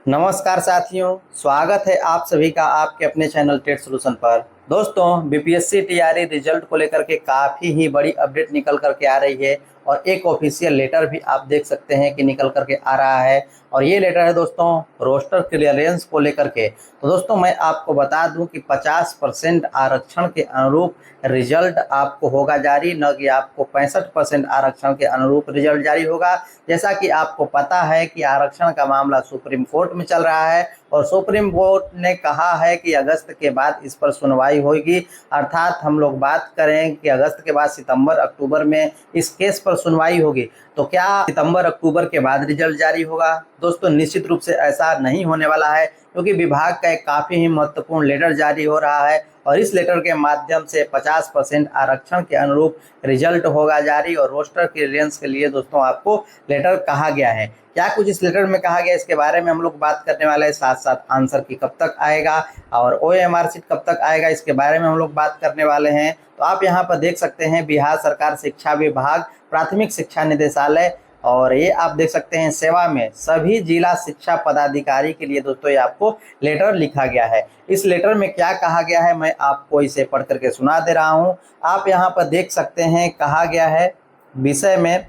नमस्कार साथियों, स्वागत है आप सभी का आपके अपने चैनल टेट सॉल्यूशन पर। दोस्तों, बीपीएससी टीआरई रिजल्ट को लेकर के काफ़ी ही बड़ी अपडेट निकल करके आ रही है और एक ऑफिशियल लेटर भी आप देख सकते हैं कि निकल करके आ रहा है। और ये लेटर है दोस्तों रोस्टर क्लियरेंस को लेकर के। तो दोस्तों, मैं आपको बता दूं कि 50% आरक्षण के अनुरूप रिजल्ट आपको होगा जारी, न कि आपको 65% आरक्षण के अनुरूप रिजल्ट जारी होगा। जैसा कि आपको पता है कि आरक्षण का मामला सुप्रीम कोर्ट में चल रहा है और सुप्रीम कोर्ट ने कहा है कि अगस्त के बाद इस पर सुनवाई होगी। अर्थात हम लोग बात करें कि अगस्त के बाद सितंबर अक्टूबर में इस केस पर सुनवाई होगी। तो क्या सितंबर अक्टूबर के बाद रिजल्ट जारी होगा? दोस्तों, निश्चित रूप से ऐसा नहीं होने वाला है, क्योंकि विभाग का एक काफ़ी ही महत्वपूर्ण लेटर जारी हो रहा है और इस लेटर के माध्यम से 50% आरक्षण के अनुरूप रिजल्ट होगा जारी। और रोस्टर क्लियरेंस के लिए दोस्तों आपको लेटर कहा गया है। क्या कुछ इस लेटर में कहा गया, इसके बारे में हम लोग बात करने वाले हैं। साथ साथ आंसर की कब तक आएगा और ओएमआर सीट कब तक आएगा, इसके बारे में हम लोग बात करने वाले हैं। तो आप यहाँ पर देख सकते हैं बिहार सरकार शिक्षा विभाग प्राथमिक शिक्षा निदेशालय, और ये आप देख सकते हैं सेवा में सभी जिला शिक्षा पदाधिकारी के लिए दोस्तों ये आपको लेटर लिखा गया है। इस लेटर में क्या कहा गया है मैं आपको इसे पढ़ करके सुना दे रहा हूँ। आप यहाँ पर देख सकते हैं कहा गया है विषय में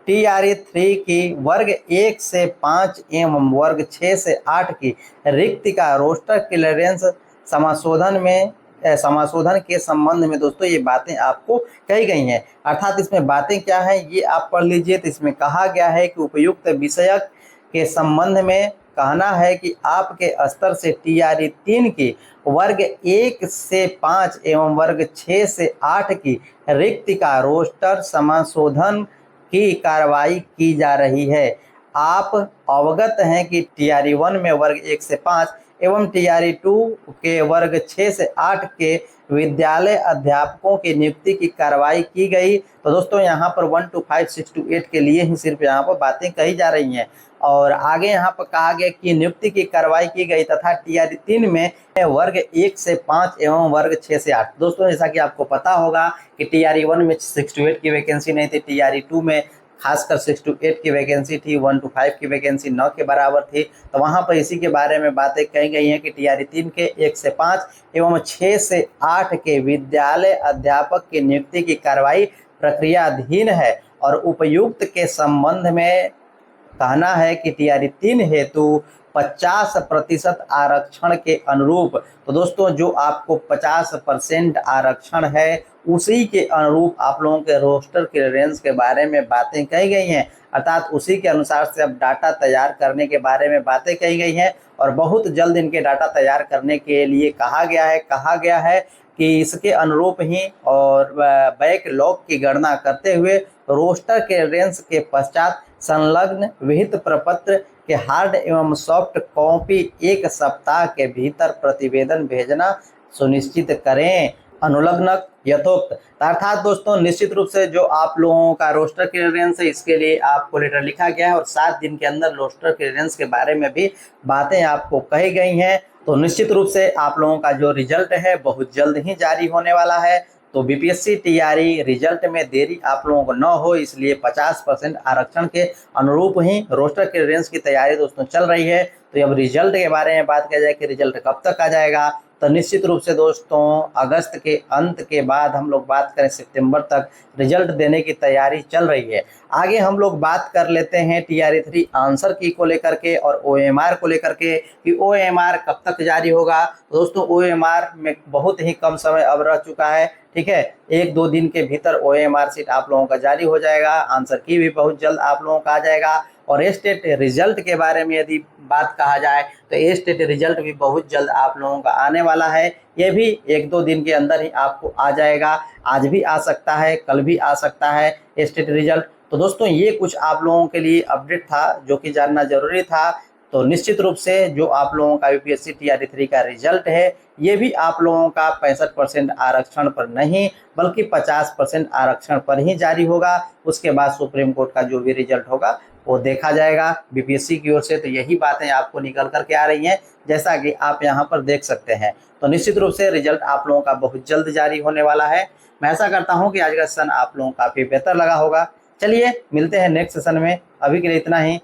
टीआरई 3 की वर्ग 1 से 5 एवं वर्ग 6 से 8 की रिक्ति का रोस्टर क्लियरेंस समाशोधन के संबंध में दोस्तों ये बातें आपको कही गई हैं। अर्थात इसमें बातें क्या हैं ये आप पढ़ लीजिए। तो इसमें कहा गया है कि उपयुक्त विषयक के संबंध में कहना है कि आपके स्तर से टीआरई 3 की वर्ग 1 से 5 एवं वर्ग 6 से 8 की रिक्ति का रोस्टर समाशोधन की कार्रवाई की जा रही है। आप अवगत हैं कि टीआरई 1 में वर्ग 1 से 5 एवं टीआरई 2 के वर्ग 6 से 8 के विद्यालय अध्यापकों की नियुक्ति की कार्रवाई की गई। तो दोस्तों यहाँ पर 1 to 5, 6 to 8 के लिए ही सिर्फ यहाँ पर बातें कही जा रही हैं। और आगे यहाँ पर कहा गया कि नियुक्ति की कार्रवाई की गई तथा टीआरई 3 में वर्ग 1 से 5 एवं वर्ग 6 से 8। दोस्तों, जैसा कि आपको पता होगा कि टीआरई 1 में 6 to 8 की वैकेंसी नहीं थी, टीआरई 2 में खासकर 6 to 8 की वैकेंसी थी, 1 to 5 की वैकेंसी 9 के बराबर थी। तो वहाँ पर इसी के बारे में बातें कही गई हैं कि टीआरई 3 के 1 से 5 एवं 6 से 8 के विद्यालय अध्यापक की नियुक्ति की कार्रवाई प्रक्रियाधीन है और उपयुक्त के संबंध में कहना है कि टीआरई 3 हेतु 50% आरक्षण के अनुरूप। तो दोस्तों, जो आपको 50% आरक्षण है उसी के अनुरूप आप लोगों के रोस्टर क्लियरेंस के बारे में बातें कही गई हैं। अर्थात उसी के अनुसार से अब डाटा तैयार करने के बारे में बातें कही गई हैं और बहुत जल्द इनके डाटा तैयार करने के लिए कहा गया है कि इसके अनुरूप ही और बैकलॉग की गणना करते हुए रोस्टर क्लियरेंस के पश्चात संलग्न विहित प्रपत्र के हार्ड एवं सॉफ्ट कॉपी 1 सप्ताह के भीतर प्रतिवेदन भेजना सुनिश्चित करें। अनुलग्नक यथोक्त। अर्थात दोस्तों, निश्चित रूप से जो आप लोगों का रोस्टर क्लियरेंस है इसके लिए आपको लेटर लिखा गया है और 7 दिन के अंदर रोस्टर क्लियरेंस के बारे में भी बातें आपको कही गई हैं। तो निश्चित रूप से आप लोगों का जो रिजल्ट है बहुत जल्द ही जारी होने वाला है। तो बीपीएससी टीआरई रिजल्ट में देरी आप लोगों को न हो, इसलिए 50% आरक्षण के अनुरूप ही रोस्टर क्लियरेंस की तैयारी दोस्तों चल रही है। तो अब रिजल्ट के बारे में बात किया जाए कि रिजल्ट कब तक आ जाएगा, तो निश्चित रूप से दोस्तों अगस्त के अंत के बाद हम लोग बात करें सितंबर तक रिजल्ट देने की तैयारी चल रही है। आगे हम लोग बात कर लेते हैं टीआरई 3 आंसर की को लेकर के और ओएमआर को लेकर के कि ओएमआर कब तक जारी होगा। दोस्तों, ओएमआर में बहुत ही कम समय अब रह चुका है, ठीक है। 1-2 दिन के भीतर ओएमआर सीट आप लोगों का जारी हो जाएगा। आंसर की भी बहुत जल्द आप लोगों का आ जाएगा। और स्टेट रिजल्ट के बारे में यदि बात कहा जाए तो स्टेट रिजल्ट भी बहुत जल्द आप लोगों का आने वाला है। ये भी 1-2 दिन के अंदर ही आपको आ जाएगा। आज भी आ सकता है, कल भी आ सकता है स्टेट रिजल्ट। तो दोस्तों, ये कुछ आप लोगों के लिए अपडेट था जो कि जानना जरूरी था। तो निश्चित रूप से जो आप लोगों का यूपीएससी टीआरई 3 का रिजल्ट है ये भी आप लोगों का 65% आरक्षण पर नहीं बल्कि 50% आरक्षण पर ही जारी होगा। उसके बाद सुप्रीम कोर्ट का जो भी रिजल्ट होगा वो देखा जाएगा बीपीएससी की ओर से। तो यही बातें आपको निकल करके आ रही हैं, जैसा कि आप यहाँ पर देख सकते हैं। तो निश्चित रूप से रिजल्ट आप लोगों का बहुत जल्द जारी होने वाला है। मैं ऐसा करता हूँ कि आज का सेशन आप लोगों को काफ़ी बेहतर लगा होगा। चलिए मिलते हैं नेक्स्ट सेशन में, अभी के लिए इतना ही।